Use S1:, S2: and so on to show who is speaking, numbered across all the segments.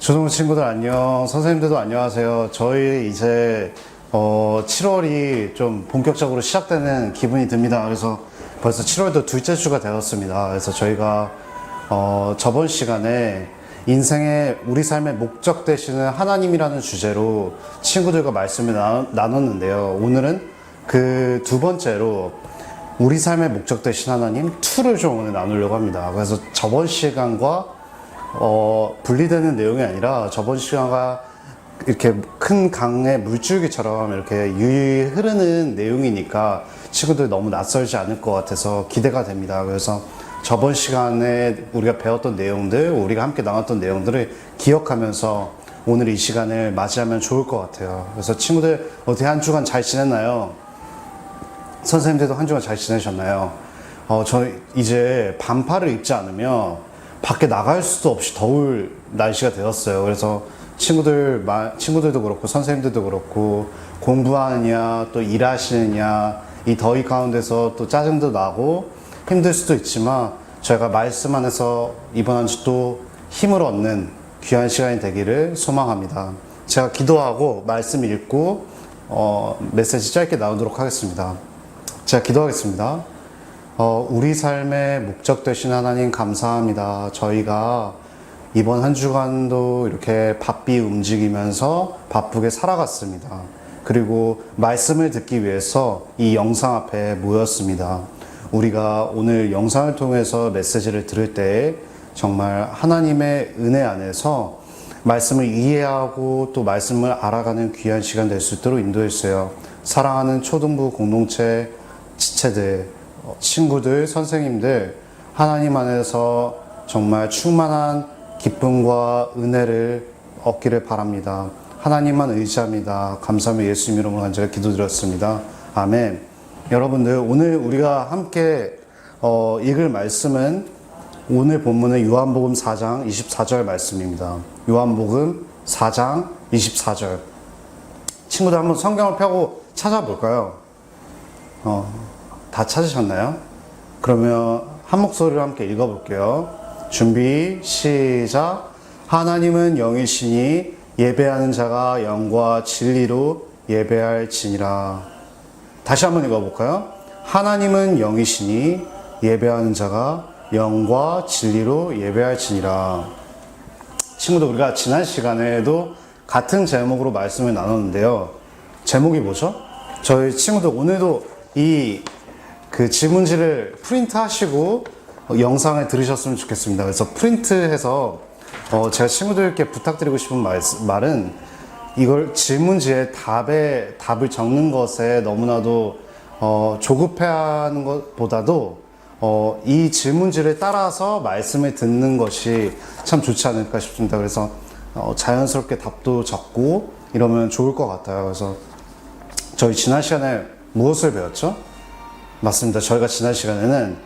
S1: 초등 친구들 안녕. 선생님들도 안녕하세요. 저희 이제 7월이 좀 본격적으로 시작되는 기분이 듭니다. 그래서 벌써 7월도 둘째 주가 되었습니다. 그래서 저희가 저번 시간에 인생의 우리 삶의 목적 되시는 하나님이라는 주제로 친구들과 말씀을 나눴는데요. 오늘은 그 두 번째로 우리 삶의 목적 되신 하나님 2를 좀 오늘 나누려고 합니다. 그래서 저번 시간과 분리되는 내용이 아니라 저번 시간과 이렇게 큰 강의 물줄기처럼 이렇게 유유히 흐르는 내용이니까 친구들 너무 낯설지 않을 것 같아서 기대가 됩니다. 그래서 저번 시간에 우리가 배웠던 내용들, 우리가 함께 나눴던 내용들을 기억하면서 오늘 이 시간을 맞이하면 좋을 것 같아요. 그래서 친구들 어떻게 한 주간 잘 지냈나요? 선생님들도 한 주간 잘 지내셨나요? 저 이제 반팔을 입지 않으면 밖에 나갈 수도 없이 더울 날씨가 되었어요. 그래서 친구들도 그렇고 선생님들도 그렇고 공부하느냐 또 일하시느냐 이 더위 가운데서 또 짜증도 나고 힘들 수도 있지만 저희가 말씀 안에서 이번 한 주도 힘을 얻는 귀한 시간이 되기를 소망합니다. 제가 기도하고 말씀 읽고 메시지 짧게 나누도록 하겠습니다. 제가 기도하겠습니다. 우리 삶의 목적 되신 하나님 감사합니다. 저희가 이번 한 주간도 이렇게 바삐 움직이면서 바쁘게 살아갔습니다. 그리고 말씀을 듣기 위해서 이 영상 앞에 모였습니다. 우리가 오늘 영상을 통해서 메시지를 들을 때 정말 하나님의 은혜 안에서 말씀을 이해하고 또 말씀을 알아가는 귀한 시간 될 수 있도록 인도해 주세요. 사랑하는 초등부 공동체 지체들, 친구들, 선생님들, 하나님 안에서 정말 충만한 기쁨과 은혜를 얻기를 바랍니다. 하나님만 의지합니다. 감사하며 예수님 이름으로 간절히 기도드렸습니다. 아멘. 여러분들, 오늘 우리가 함께 읽을 말씀은 오늘 본문은 요한복음 4장 24절 말씀입니다. 요한복음 4장 24절. 친구들 한번 성경을 펴고 찾아볼까요? 다 찾으셨나요? 그러면 한 목소리로 함께 읽어볼게요. 준비, 시작. 하나님은 영이시니 예배하는 자가 영과 진리로 예배할지니라. 다시 한번 읽어볼까요? 하나님은 영이시니 예배하는 자가 영과 진리로 예배할지니라. 친구들, 우리가 지난 시간에도 같은 제목으로 말씀을 나눴는데요. 제목이 뭐죠? 저희 친구들 오늘도 그 지문지를 프린트 하시고 영상을 들으셨으면 좋겠습니다. 그래서 프린트해서 제가 친구들께 부탁드리고 싶은 말은 이걸 지문지에 답을 적는 것에 너무나도 조급해하는 것보다도 이 지문지를 따라서 말씀을 듣는 것이 참 좋지 않을까 싶습니다. 그래서 자연스럽게 답도 적고 이러면 좋을 것 같아요. 그래서 저희 지난 시간에 무엇을 배웠죠? 맞습니다. 저희가 지난 시간에는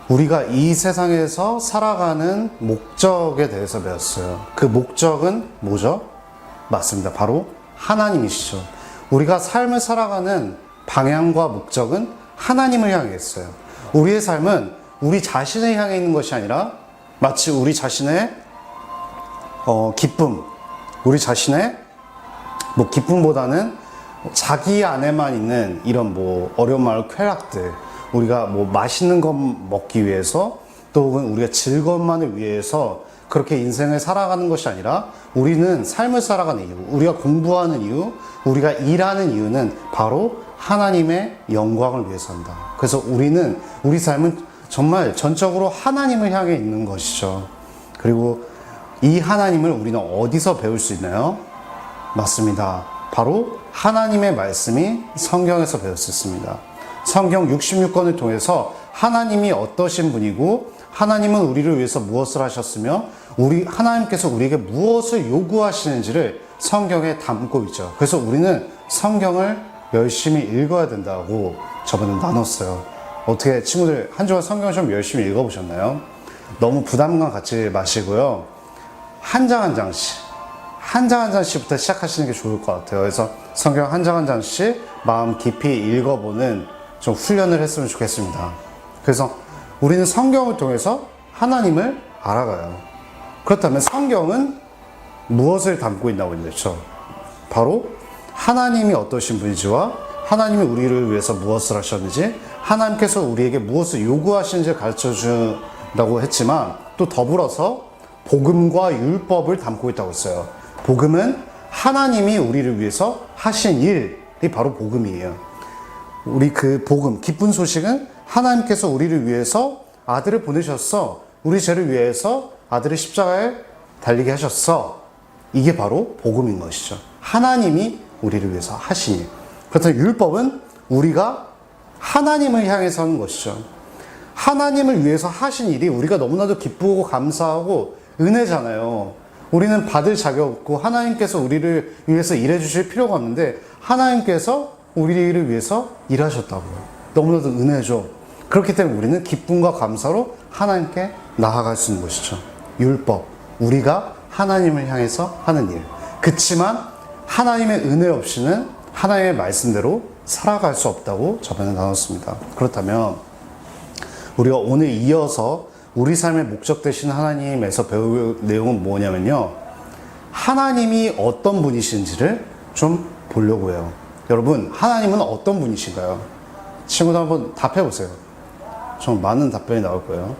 S1: 우리가 이 세상에서 살아가는 목적에 대해서 배웠어요. 그 목적은 뭐죠? 맞습니다. 바로 하나님이시죠. 우리가 삶을 살아가는 방향과 목적은 하나님을 향해 있어요. 우리의 삶은 우리 자신을 향해 있는 것이 아니라 마치 우리 자신의 기쁨, 우리 자신의 기쁨보다는 자기 안에만 있는 이런 어려운 말 쾌락들, 우리가 맛있는 것 먹기 위해서 또 혹은 우리가 즐거움만을 위해서 그렇게 인생을 살아가는 것이 아니라 우리는 삶을 살아가는 이유, 우리가 공부하는 이유, 우리가 일하는 이유는 바로 하나님의 영광을 위해서입니다. 그래서 우리 삶은 정말 전적으로 하나님을 향해 있는 것이죠. 그리고 이 하나님을 우리는 어디서 배울 수 있나요? 맞습니다. 바로 하나님의 말씀이 성경에서 배울 수 있습니다. 성경 66권을 통해서 하나님이 어떠신 분이고 하나님은 우리를 위해서 무엇을 하셨으며 하나님께서 우리에게 무엇을 요구하시는지를 성경에 담고 있죠. 그래서 우리는 성경을 열심히 읽어야 된다고 저번에 나눴어요. 어떻게 친구들 한 주간 성경을 좀 열심히 읽어보셨나요? 너무 부담감 갖지 마시고요. 한 장 한 장씩부터 시작하시는 게 좋을 것 같아요. 그래서 성경 한 장 한 장씩 마음 깊이 읽어보는 좀 훈련을 했으면 좋겠습니다. 그래서 우리는 성경을 통해서 하나님을 알아가요. 그렇다면 성경은 무엇을 담고 있다고 했죠? 바로 하나님이 어떠신 분이지와 하나님이 우리를 위해서 무엇을 하셨는지, 하나님께서 우리에게 무엇을 요구하시는지 가르쳐 준다고 했지만, 또 더불어서 복음과 율법을 담고 있다고 했어요. 복음은 하나님이 우리를 위해서 하신 일이 바로 복음이에요. 우리 그 복음, 기쁜 소식은 하나님께서 우리를 위해서 아들을 보내셨어. 우리 죄를 위해서 아들을 십자가에 달리게 하셨어. 이게 바로 복음인 것이죠. 하나님이 우리를 위해서 하신 일. 그렇다면 율법은 우리가 하나님을 향해서 하는 것이죠. 하나님을 위해서 하신 일이 우리가 너무나도 기쁘고 감사하고 은혜잖아요. 우리는 받을 자격 없고 하나님께서 우리를 위해서 일해 주실 필요가 없는데 하나님께서 우리를 위해서 일하셨다고요. 너무나도 은혜죠. 그렇기 때문에 우리는 기쁨과 감사로 하나님께 나아갈 수 있는 것이죠. 율법, 우리가 하나님을 향해서 하는 일. 그치만 하나님의 은혜 없이는 하나님의 말씀대로 살아갈 수 없다고 저번에 나눴습니다. 그렇다면 우리가 오늘 이어서 우리 삶의 목적 되신 하나님에서 배울 내용은 뭐냐면요, 하나님이 어떤 분이신지를 좀 보려고 해요. 여러분, 하나님은 어떤 분이신가요? 친구들 한번 답해 보세요. 좀 많은 답변이 나올 거예요.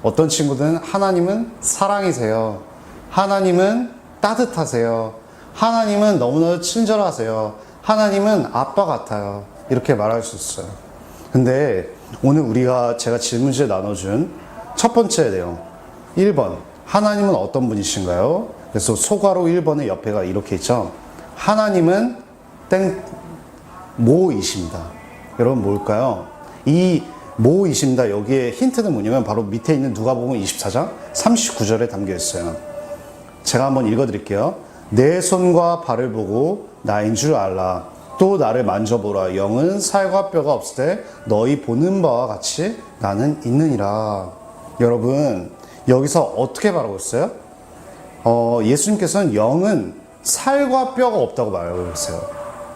S1: 어떤 친구들은 하나님은 사랑이세요. 하나님은 따뜻하세요. 하나님은 너무나 친절하세요. 하나님은 아빠 같아요. 이렇게 말할 수 있어요. 근데 오늘 제가 질문지에 나눠준 첫 번째 내용 1번, 하나님은 어떤 분이신가요? 그래서 소괄호 1번의 옆에가 이렇게 있죠. 하나님은 모이십니다. 여러분 뭘까요? 이 모이십니다. 여기에 힌트는 뭐냐면 바로 밑에 있는 누가복음 24장 39절에 담겨 있어요. 제가 한번 읽어 드릴게요. 내 손과 발을 보고 나인 줄 알라. 또 나를 만져보라. 영은 살과 뼈가 없을 때 너희 보는 바와 같이 나는 있느니라. 여러분, 여기서 어떻게 말하고 있어요? 예수님께서는 영은 살과 뼈가 없다고 말하고 있어요.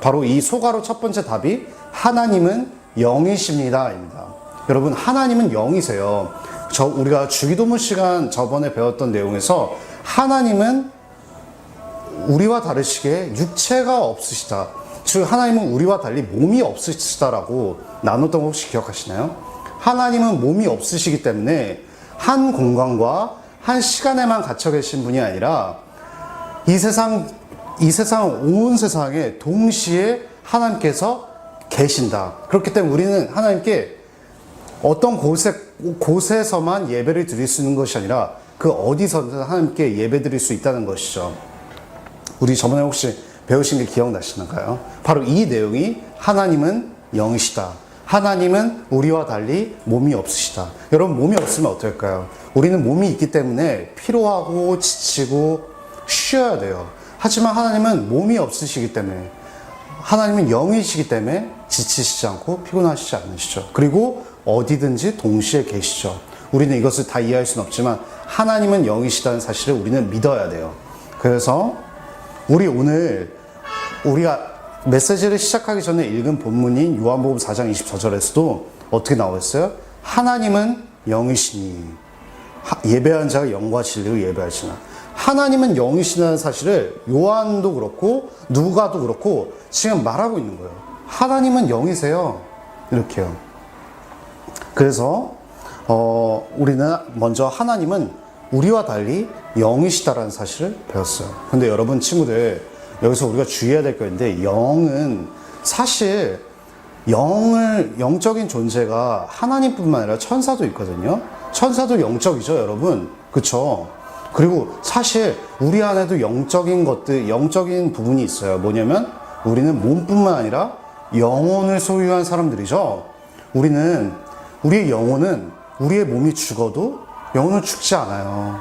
S1: 바로 이 소가로 첫 번째 답이 하나님은 영이십니다 입니다. 여러분, 하나님은 영이세요. 우리가 주기도문 시간 저번에 배웠던 내용에서 하나님은 우리와 다르시게 육체가 없으시다. 즉 하나님은 우리와 달리 몸이 없으시다라고 나눴던 거 혹시 기억하시나요? 하나님은 몸이 없으시기 때문에 한 공간과 한 시간에만 갇혀 계신 분이 아니라 이 세상 온 세상에 동시에 하나님께서 계신다. 그렇기 때문에 우리는 하나님께 어떤 곳에서만 예배를 드릴 수 있는 것이 아니라 그 어디서든 하나님께 예배 드릴 수 있다는 것이죠. 우리 저번에 혹시 배우신 게 기억나시나요? 바로 이 내용이 하나님은 영이시다. 하나님은 우리와 달리 몸이 없으시다. 여러분, 몸이 없으면 어떨까요? 우리는 몸이 있기 때문에 피로하고 지치고 쉬어야 돼요. 하지만 하나님은 몸이 없으시기 때문에, 하나님은 영이시기 때문에 지치시지 않고 피곤하시지 않으시죠. 그리고 어디든지 동시에 계시죠. 우리는 이것을 다 이해할 수는 없지만 하나님은 영이시다는 사실을 우리는 믿어야 돼요. 그래서 우리가 메시지를 시작하기 전에 읽은 본문인 요한복음 4장 24절에서도 어떻게 나와 있어요? 하나님은 영이시니 예배하는 자가 영과 진리로 예배하시나. 하나님은 영이시라는 사실을 요한도 그렇고 누가도 그렇고 지금 말하고 있는 거예요. 하나님은 영이세요. 이렇게요. 그래서 우리는 먼저 하나님은 우리와 달리 영이시다라는 사실을 배웠어요. 근데 여러분 친구들, 여기서 우리가 주의해야 될 거 있는데, 영은 사실 영적인 존재가 하나님뿐만 아니라 천사도 있거든요. 천사도 영적이죠, 여러분. 그쵸? 그리고 사실 우리 안에도 영적인 부분이 있어요. 뭐냐면 우리는 몸뿐만 아니라 영혼을 소유한 사람들이죠. 우리의 영혼은 우리의 몸이 죽어도 영혼은 죽지 않아요.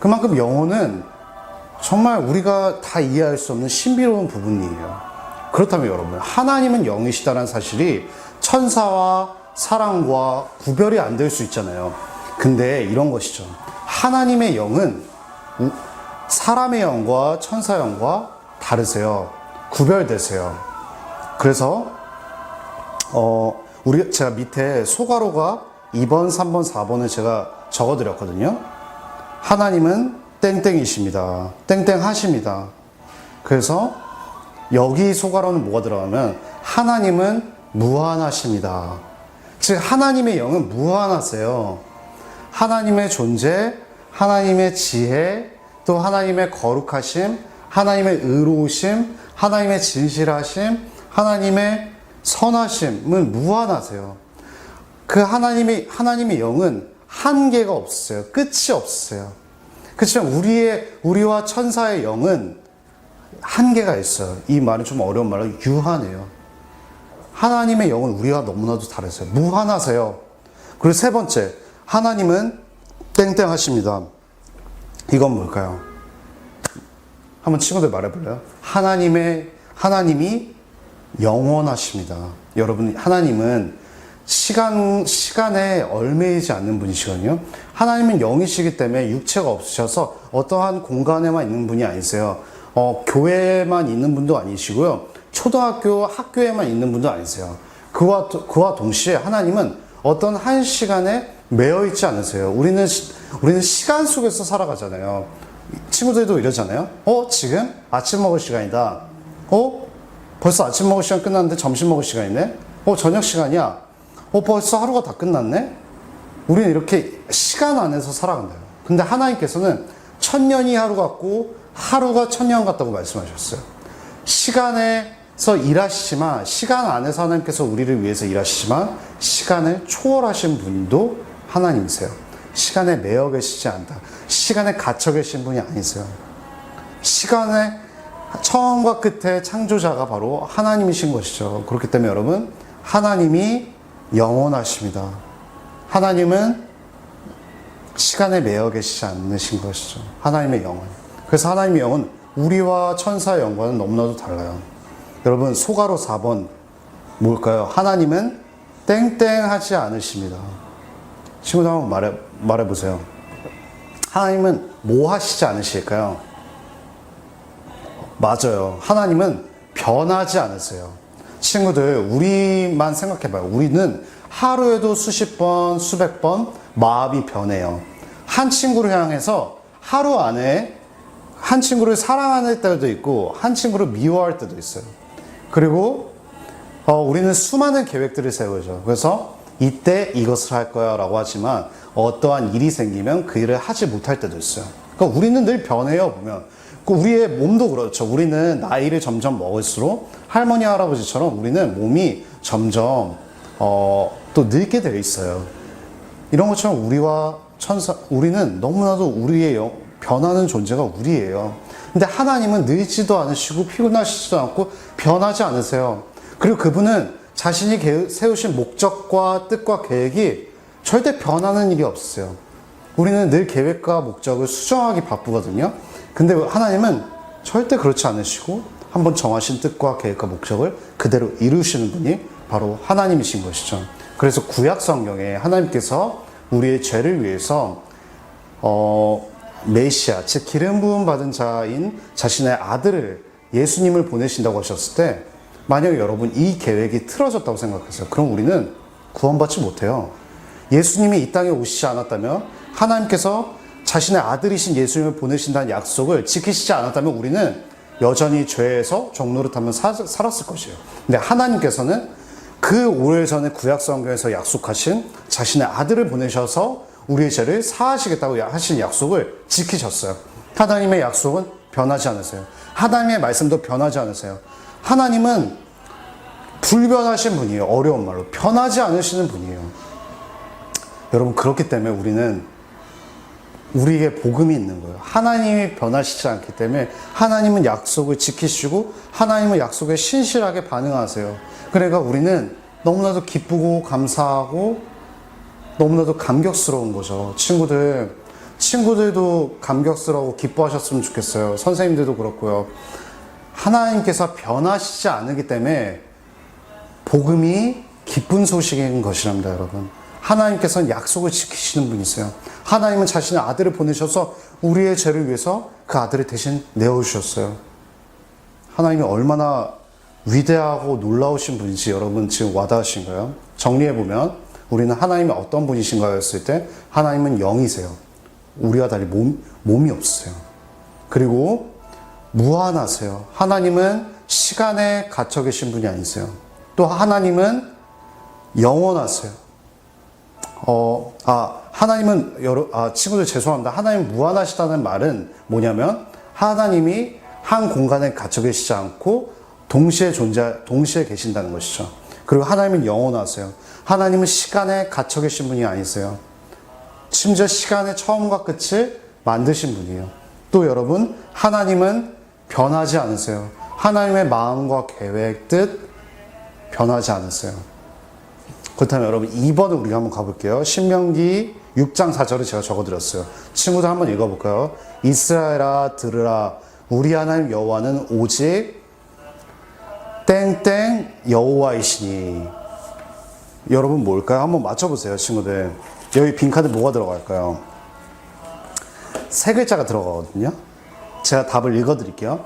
S1: 그만큼 영혼은 정말 우리가 다 이해할 수 없는 신비로운 부분이에요. 그렇다면 여러분, 하나님은 영이시다는 사실이 천사와 사람과 구별이 안 될 수 있잖아요. 근데 이런 것이죠. 하나님의 영은 사람의 영과 천사 영과 다르세요. 구별되세요. 그래서 제가 밑에 소괄호가 2번, 3번, 4번을 제가 적어드렸거든요. 하나님은 땡땡이십니다. 땡땡하십니다. 그래서 여기 소가로는 뭐가 들어가면 하나님은 무한하십니다. 즉 하나님의 영은 무한하세요. 하나님의 존재, 하나님의 지혜, 또 하나님의 거룩하심, 하나님의 의로우심, 하나님의 진실하심, 하나님의 선하심은 무한하세요. 그 하나님의 영은 한계가 없어요. 끝이 없어요. 그렇지만 우리와 천사의 영은 한계가 있어요. 이 말은 좀 어려운 말로 유한해요. 하나님의 영은 우리와 너무나도 다르세요. 무한하세요. 그리고 세 번째, 하나님은 땡땡하십니다. 이건 뭘까요? 한번 친구들 말해볼래요? 하나님이 영원하십니다. 여러분, 하나님은 시간에 얽매이지 않는 분이시거든요. 하나님은 영이시기 때문에 육체가 없으셔서 어떠한 공간에만 있는 분이 아니세요. 교회에만 있는 분도 아니시고요. 초등학교 학교에만 있는 분도 아니세요. 그와 동시에 하나님은 어떤 한 시간에 매여 있지 않으세요. 우리는 시간 속에서 살아가잖아요. 친구들도 이러잖아요. 지금 아침 먹을 시간이다. 벌써 아침 먹을 시간 끝났는데 점심 먹을 시간이네. 저녁 시간이야. 벌써 하루가 다 끝났네. 우리는 이렇게 시간 안에서 살아간다요. 근데 하나님께서는 천년이 하루 같고 하루가 천년 같다고 말씀하셨어요. 시간에서 일하시지만, 시간 안에서 하나님께서 우리를 위해서 일하시지만 시간을 초월하신 분도 하나님이세요. 시간에 매여 계시지 않다. 시간에 갇혀 계신 분이 아니세요. 시간의 처음과 끝의 창조자가 바로 하나님이신 것이죠. 그렇기 때문에 여러분, 하나님이 영원하십니다. 하나님은 시간에 매여 계시지 않으신 것이죠. 하나님의 영은. 그래서 하나님의 영은 우리와 천사의 영과는 너무나도 달라요. 여러분, 소가로 4번 뭘까요? 하나님은 땡땡하지 않으십니다. 친구들 한번 말해보세요. 하나님은 뭐 하시지 않으실까요? 맞아요. 하나님은 변하지 않으세요. 친구들, 우리만 생각해봐요. 우리는 하루에도 수십 번, 수백 번 마음이 변해요. 한 친구를 향해서 하루 안에 한 친구를 사랑하는 때도 있고 한 친구를 미워할 때도 있어요. 그리고 우리는 수많은 계획들을 세우죠. 그래서 이때 이것을 할 거야 라고 하지만 어떠한 일이 생기면 그 일을 하지 못할 때도 있어요. 그러니까 우리는 늘 변해요. 보면 우리의 몸도 그렇죠. 우리는 나이를 점점 먹을수록 할머니 할아버지처럼 우리는 몸이 점점 또 늙게 되어 있어요. 이런 것처럼 우리는 너무나도 우리의 변하는 존재가 우리예요. 근데 하나님은 늙지도 않으시고 피곤하시지도 않고 변하지 않으세요. 그리고 그분은 자신이 세우신 목적과 뜻과 계획이 절대 변하는 일이 없어요. 우리는 늘 계획과 목적을 수정하기 바쁘거든요. 근데 하나님은 절대 그렇지 않으시고 한번 정하신 뜻과 계획과 목적을 그대로 이루시는 분이 바로 하나님이신 것이죠. 그래서 구약 성경에 하나님께서 우리의 죄를 위해서 메시아, 즉 기름 부음 받은 자인 자신의 아들을, 예수님을 보내신다고 하셨을 때 만약에 여러분 이 계획이 틀어졌다고 생각하세요. 그럼 우리는 구원받지 못해요. 예수님이 이 땅에 오시지 않았다면, 하나님께서 자신의 아들이신 예수님을 보내신다는 약속을 지키시지 않았다면 우리는 여전히 죄에서 종노릇하며 살았을 것이에요. 근데 하나님께서는 그 오래전에 구약 성경에서 약속하신 자신의 아들을 보내셔서 우리의 죄를 사하시겠다고 하신 약속을 지키셨어요. 하나님의 약속은 변하지 않으세요. 하나님의 말씀도 변하지 않으세요. 하나님은 불변하신 분이에요. 어려운 말로 변하지 않으시는 분이에요. 여러분, 그렇기 때문에 우리는 우리에게 복음이 있는 거예요. 하나님이 변하시지 않기 때문에 하나님은 약속을 지키시고 하나님은 약속에 신실하게 반응하세요. 그러니까 우리는 너무나도 기쁘고 감사하고 너무나도 감격스러운 거죠. 친구들도 감격스러워 기뻐하셨으면 좋겠어요. 선생님들도 그렇고요. 하나님께서 변하시지 않기 때문에 복음이 기쁜 소식인 것이랍니다, 여러분. 하나님께서는 약속을 지키시는 분이세요. 하나님은 자신의 아들을 보내셔서 우리의 죄를 위해서 그 아들을 대신 내어주셨어요. 하나님이 얼마나 위대하고 놀라우신 분인지 여러분 지금 와닿으신가요? 정리해보면 우리는 하나님이 어떤 분이신가 했을 때 하나님은 영이세요. 우리와 달리 몸이 없으세요. 그리고 무한하세요. 하나님은 시간에 갇혀 계신 분이 아니세요. 또 하나님은 영원하세요. 하나님은 친구들 죄송합니다. 하나님 무한하시다는 말은 뭐냐면 하나님이 한 공간에 갇혀 계시지 않고 동시에 계신다는 것이죠. 그리고 하나님은 영원하세요. 하나님은 시간에 갇혀 계신 분이 아니세요. 심지어 시간의 처음과 끝을 만드신 분이에요. 또 여러분, 하나님은 변하지 않으세요. 하나님의 마음과 계획, 뜻 변하지 않으세요. 그렇다면 여러분 2번을 우리가 한번 가볼게요. 신명기 6장 4절을 제가 적어드렸어요. 친구들 한번 읽어볼까요? 이스라엘아 들으라. 우리 하나님 여호와는 오직 땡땡 여호와이시니. 여러분 뭘까요? 한번 맞춰보세요, 친구들. 여기 빈칸에 뭐가 들어갈까요? 세 글자가 들어가거든요. 제가 답을 읽어드릴게요.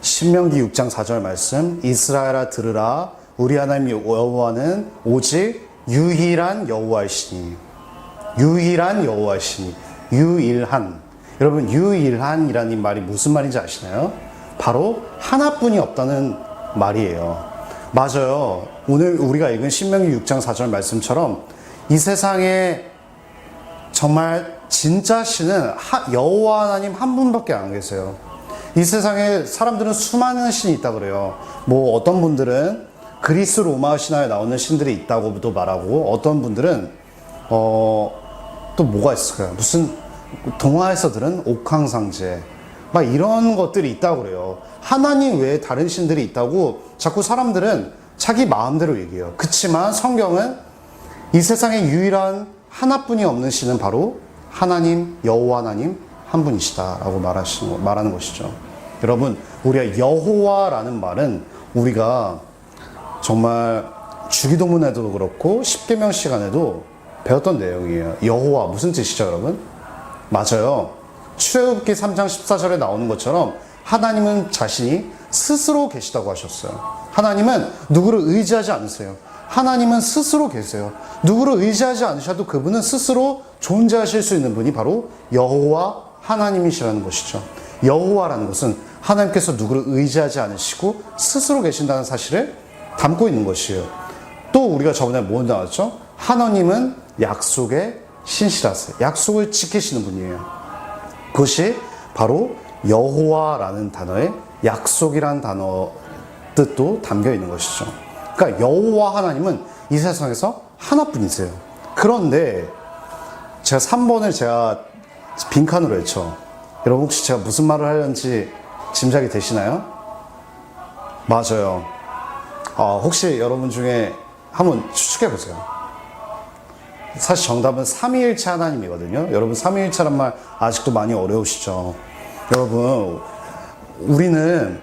S1: 신명기 6장 4절 말씀. 이스라엘아 들으라. 우리 하나님 여호와는 오직 유일한 여호와이시니. 유일한 여호와이시니. 유일한. 여러분 유일한이라는 이 말이 무슨 말인지 아시나요? 바로 하나뿐이 없다는 말이에요. 맞아요. 오늘 우리가 읽은 신명기 6장 4절 말씀처럼 이 세상에 정말 진짜 신은 여호와 하나님 한 분밖에 안 계세요. 이 세상에 사람들은 수많은 신이 있다 그래요. 뭐 어떤 분들은 그리스 로마 신화에 나오는 신들이 있다고도 말하고, 어떤 분들은 또 뭐가 있을까요? 무슨 동화에서 들은 옥황상제 막 이런 것들이 있다고 그래요. 하나님 외에 다른 신들이 있다고 자꾸 사람들은 자기 마음대로 얘기해요. 그치만 성경은 이 세상에 유일한 하나뿐이 없는 신은 바로 하나님, 여호와 하나님 한 분이시다라고 말하는 것이죠. 여러분, 우리가 여호와라는 말은 우리가 정말 주기도문에도 그렇고 십계명 시간에도 배웠던 내용이에요. 여호와 무슨 뜻이죠, 여러분? 맞아요. 출애굽기 3장 14절에 나오는 것처럼 하나님은 자신이 스스로 계시다고 하셨어요. 하나님은 누구를 의지하지 않으세요. 하나님은 스스로 계세요. 누구를 의지하지 않으셔도 그분은 스스로 존재하실 수 있는 분이 바로 여호와 하나님이시라는 것이죠. 여호와라는 것은 하나님께서 누구를 의지하지 않으시고 스스로 계신다는 사실을 담고 있는 것이에요. 또 우리가 저번에 뭐 나왔죠? 하나님은 약속에 신실하세요. 약속을 지키시는 분이에요. 그것이 바로 여호와라는 단어에 약속이라는 단어 뜻도 담겨 있는 것이죠. 그러니까 여호와 하나님은 이 세상에서 하나뿐이세요. 그런데 제가 3번을 제가 빈칸으로 했죠. 여러분 혹시 제가 무슨 말을 하려는지 짐작이 되시나요? 맞아요. 혹시 여러분 중에 한번 추측해 보세요. 사실 정답은 삼위일체 하나님이거든요. 여러분 삼위일체란 말 아직도 많이 어려우시죠? 여러분, 우리는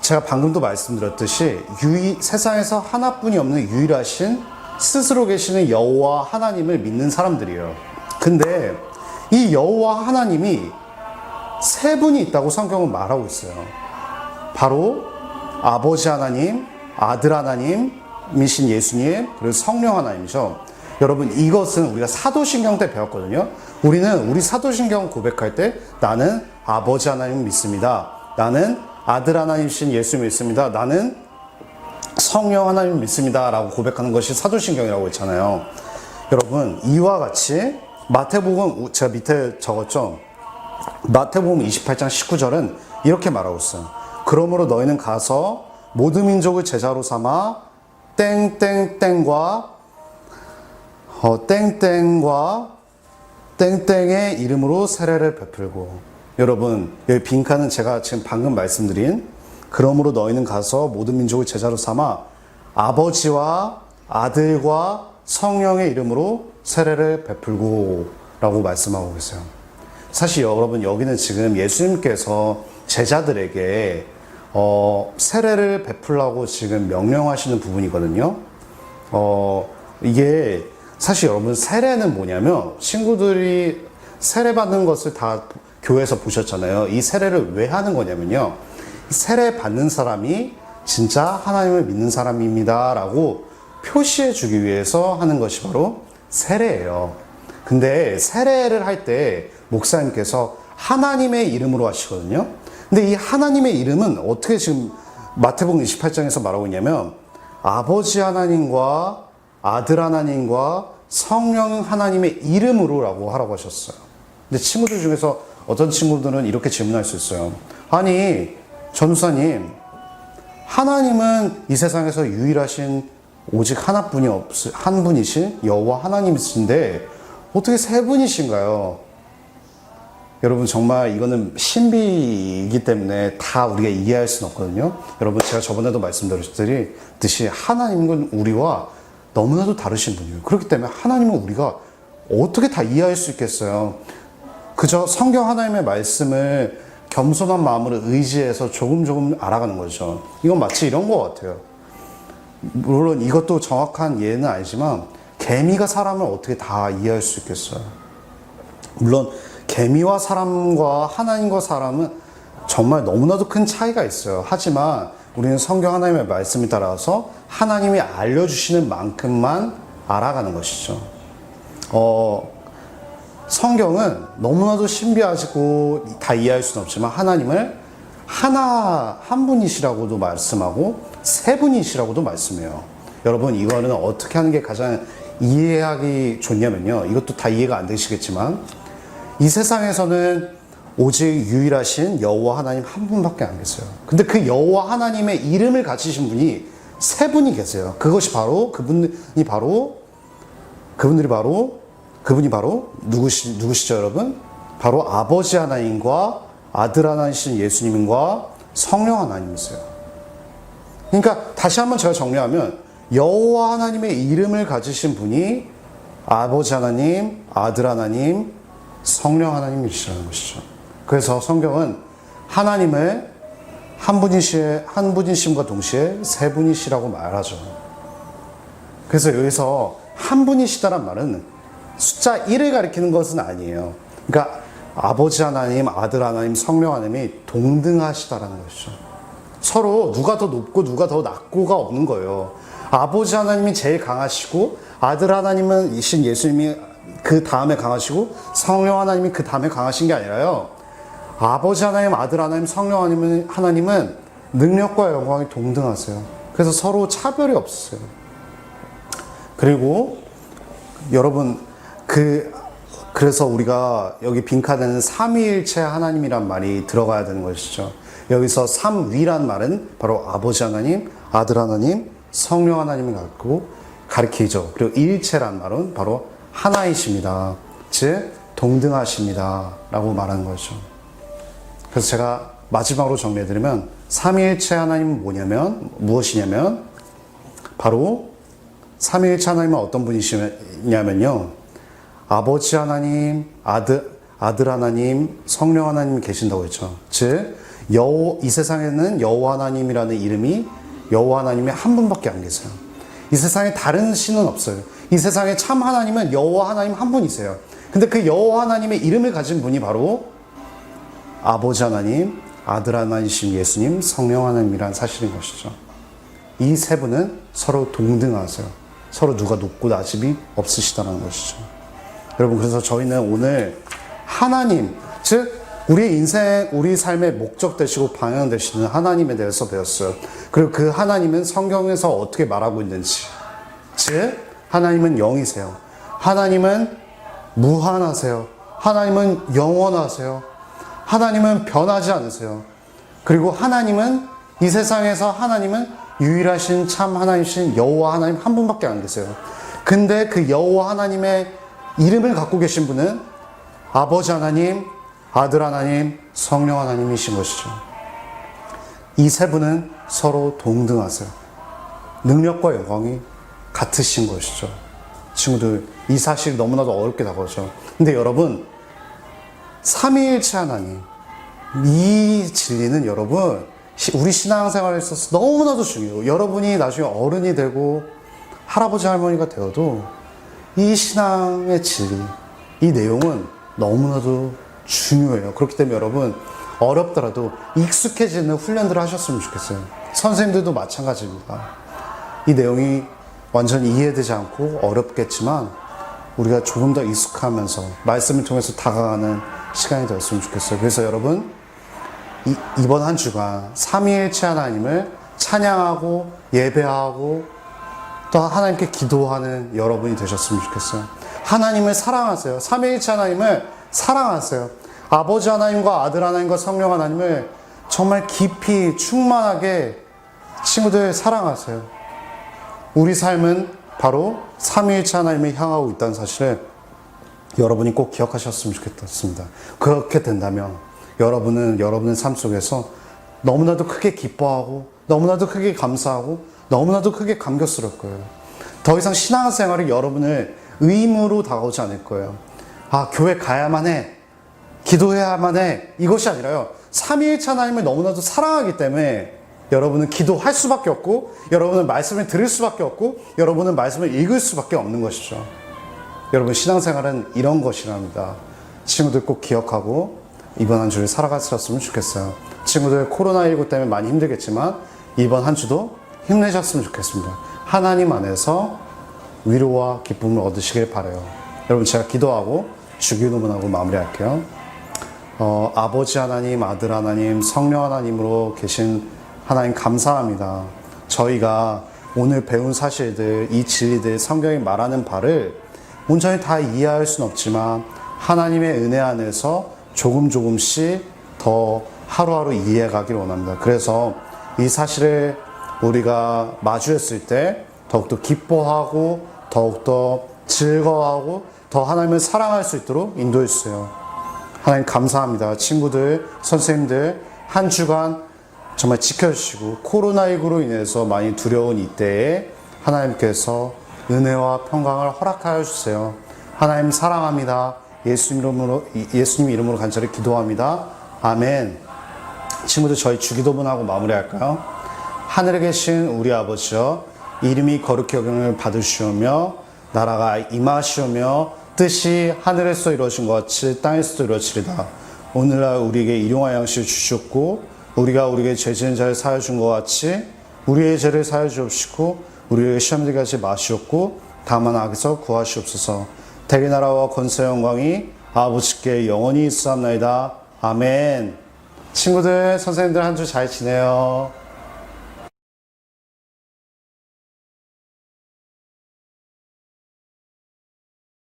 S1: 제가 방금도 말씀드렸듯이 세상에서 하나뿐이 없는 유일하신 스스로 계시는 여호와 하나님을 믿는 사람들이에요. 근데 이 여호와 하나님이 세 분이 있다고 성경은 말하고 있어요. 바로 아버지 하나님, 아들 하나님이신 예수님, 그리고 성령 하나님이죠. 여러분, 이것은 우리가 사도신경 때 배웠거든요. 우리는 우리 사도신경 고백할 때 나는 아버지 하나님 믿습니다. 나는 아들 하나님이신 예수 믿습니다. 나는 성령 하나님 믿습니다. 라고 고백하는 것이 사도신경이라고 했잖아요. 여러분, 이와 같이 마태복음, 제가 밑에 적었죠. 마태복음 28장 19절은 이렇게 말하고 있어요. 그러므로 너희는 가서 모든 민족을 제자로 삼아 땡땡땡과 땡땡의 이름으로 세례를 베풀고. 여러분, 여기 빈칸은 제가 지금 방금 말씀드린 그러므로 너희는 가서 모든 민족을 제자로 삼아 아버지와 아들과 성령의 이름으로 세례를 베풀고 라고 말씀하고 계세요. 사실 여러분, 여기는 지금 예수님께서 제자들에게 세례를 베풀라고 지금 명령하시는 부분이거든요. 이게 사실 여러분, 세례는 뭐냐면 친구들이 세례 받는 것을 다 교회에서 보셨잖아요. 이 세례를 왜 하는 거냐면요, 세례 받는 사람이 진짜 하나님을 믿는 사람입니다 라고 표시해 주기 위해서 하는 것이 바로 세례예요. 근데 세례를 할 때 목사님께서 하나님의 이름으로 하시거든요. 근데 이 하나님의 이름은 어떻게 지금 마태복음 28장에서 말하고 있냐면 아버지 하나님과 아들 하나님과 성령 하나님의 이름으로라고 하라고 하셨어요. 근데 친구들 중에서 어떤 친구들은 이렇게 질문할 수 있어요. 아니, 전우사님, 하나님은 이 세상에서 유일하신 오직 한 분이신 여호와 하나님이신데 어떻게 세 분이신가요? 여러분, 정말 이거는 신비이기 때문에 다 우리가 이해할 수는 없거든요. 여러분, 제가 저번에도 말씀드렸듯이 하나님은 우리와 너무나도 다르신 분이에요. 그렇기 때문에 하나님은 우리가 어떻게 다 이해할 수 있겠어요? 그저 성경 하나님의 말씀을 겸손한 마음으로 의지해서 조금 알아가는 거죠. 이건 마치 이런 것 같아요. 물론 이것도 정확한 예는 아니지만 개미가 사람을 어떻게 다 이해할 수 있겠어요? 물론 개미와 사람과 하나님과 사람은 정말 너무나도 큰 차이가 있어요. 하지만 우리는 성경 하나님의 말씀에 따라서 하나님이 알려주시는 만큼만 알아가는 것이죠. 성경은 너무나도 신비하시고 다 이해할 수는 없지만 하나님을 한 분이시라고도 말씀하고 세 분이시라고도 말씀해요. 여러분, 이거는 어떻게 하는 게 가장 이해하기 좋냐면요. 이것도 다 이해가 안 되시겠지만 이 세상에서는 오직 유일하신 여호와 하나님 한 분밖에 안 계세요. 근데 그 여호와 하나님의 이름을 가지신 분이 세 분이 계세요. 그것이 바로 그분이 바로 누구시죠, 여러분? 바로 아버지 하나님과 아들 하나님이신 예수님과 성령 하나님이세요. 그러니까 다시 한번 제가 정리하면 여호와 하나님의 이름을 가지신 분이 아버지 하나님, 아들 하나님, 성령 하나님이시라는 것이죠. 그래서 성경은 하나님을 한 분이심과 동시에 세 분이시라고 말하죠. 그래서 여기서 한 분이시다란 말은 숫자 1을 가리키는 것은 아니에요. 그러니까 아버지 하나님, 아들 하나님, 성령 하나님이 동등하시다라는 것이죠. 서로 누가 더 높고 누가 더 낮고가 없는 거예요. 아버지 하나님이 제일 강하시고 아들 하나님은 이신 예수님이 그 다음에 강하시고 성령 하나님이 그 다음에 강하신 게 아니라요. 아버지 하나님, 아들 하나님, 성령 하나님은 능력과 영광이 동등하세요. 그래서 서로 차별이 없어요. 그리고 여러분, 그래서 우리가 여기 빈칸에는 삼위일체 하나님이란 말이 들어가야 되는 것이죠. 여기서 삼위란 말은 바로 아버지 하나님, 아들 하나님, 성령 하나님을 가리키죠. 그리고 일체란 말은 바로 하나이십니다. 즉 동등하십니다 라고 말하는 거죠. 그래서 제가 마지막으로 정리해드리면 삼위일체 하나님은 무엇이냐면 바로 삼위일체 하나님은 어떤 분이시냐면요, 아버지 하나님, 아들 하나님, 성령 하나님이 계신다고 했죠. 즉 이 세상에는 여호와 하나님이라는 이름이 여호와 하나님이 한 분밖에 안 계세요. 이 세상에 다른 신은 없어요. 이 세상에 참 하나님은 여호와 하나님 한 분이세요. 근데 그 여호와 하나님의 이름을 가진 분이 바로 아버지 하나님, 아들 하나님이신 예수님, 성령 하나님이라는 사실인 것이죠. 이 세 분은 서로 동등하세요. 서로 누가 높고 낮음이 없으시다는 것이죠. 여러분, 그래서 저희는 오늘 하나님, 즉 우리 인생, 우리 삶의 목적 되시고 방향 되시는 하나님에 대해서 배웠어요. 그리고 그 하나님은 성경에서 어떻게 말하고 있는지, 즉 하나님은 영이세요. 하나님은 무한하세요. 하나님은 영원하세요. 하나님은 변하지 않으세요. 그리고 하나님은 이 세상에서 하나님은 유일하신 참 하나님이신 여호와 하나님 한 분밖에 안 계세요. 근데 그 여호와 하나님의 이름을 갖고 계신 분은 아버지 하나님, 아들 하나님, 성령 하나님이신 것이죠. 이 세 분은 서로 동등하세요. 능력과 영광이 같으신 것이죠. 친구들, 이 사실이 너무나도 어렵게 다가오죠. 근데 여러분, 삼위일체 하나님, 이 진리는 여러분, 우리 신앙생활에 있어서 너무나도 중요해요. 여러분이 나중에 어른이 되고 할아버지 할머니가 되어도 이 신앙의 진리, 이 내용은 너무나도 중요해요. 그렇기 때문에 여러분, 어렵더라도 익숙해지는 훈련들을 하셨으면 좋겠어요. 선생님들도 마찬가지입니다. 이 내용이 완전히 이해되지 않고 어렵겠지만 우리가 조금 더 익숙하면서 말씀을 통해서 다가가는 시간이 되었으면 좋겠어요. 그래서 여러분, 이번 한 주간 삼위일체 하나님을 찬양하고 예배하고 또 하나님께 기도하는 여러분이 되셨으면 좋겠어요. 하나님을 사랑하세요. 삼위일체 하나님을 사랑하세요. 아버지 하나님과 아들 하나님과 성령 하나님을 정말 깊이 충만하게 친구들 사랑하세요. 우리 삶은 바로 삼위일체 하나님을 향하고 있다는 사실을 여러분이 꼭 기억하셨으면 좋겠습니다. 그렇게 된다면 여러분은 여러분의 삶 속에서 너무나도 크게 기뻐하고 너무나도 크게 감사하고 너무나도 크게 감격스러울 거예요. 더 이상 신앙생활이 여러분을 의무로 다가오지 않을 거예요. 아, 교회 가야만 해. 기도해야만 해. 이것이 아니라요. 삼위일체 하나님을 너무나도 사랑하기 때문에 여러분은 기도할 수밖에 없고 여러분은 말씀을 들을 수밖에 없고 여러분은 말씀을 읽을 수밖에 없는 것이죠. 여러분, 신앙생활은 이런 것이랍니다. 친구들 꼭 기억하고 이번 한 주를 살아가셨으면 좋겠어요. 친구들 코로나19 때문에 많이 힘들겠지만 이번 한 주도 힘내셨으면 좋겠습니다. 하나님 안에서 위로와 기쁨을 얻으시길 바라요. 여러분, 제가 기도하고 주기도문하고 마무리할게요. 아버지 하나님, 아들 하나님, 성령 하나님으로 계신 하나님 감사합니다. 저희가 오늘 배운 사실들, 이 진리들, 성경이 말하는 바를 온전히 다 이해할 수는 없지만 하나님의 은혜 안에서 조금씩 더 하루하루 이해가길 원합니다. 그래서 이 사실을 우리가 마주했을 때 더욱더 기뻐하고 더욱더 즐거워하고 더 하나님을 사랑할 수 있도록 인도해 주세요. 하나님 감사합니다. 친구들, 선생님들 한 주간 정말 지켜주시고 코로나19로 인해서 많이 두려운 이때에 하나님께서 은혜와 평강을 허락하여 주세요. 하나님 사랑합니다. 예수님 이름으로 간절히 기도합니다. 아멘. 친구들, 저희 주기도문하고 마무리할까요? 하늘에 계신 우리 아버지여, 이름이 거룩히 여김을 받으시오며 나라가 임하시오며 뜻이 하늘에서 이루어진 것 같이 땅에서도 이루어지리다. 오늘날 우리에게 일용할 양식을 주셨고 우리가 우리에게 죄 지은 자를 사하여 준 것 같이 우리의 죄를 사하여 주옵시고 우리에게 시험에 들게 하지 마시옵고 다만 악에서 구하시옵소서. 대개 나라와 권세 영광이 아버지께 영원히 있사옵나이다. 아멘. 친구들, 선생님들 한 주 잘 지내요.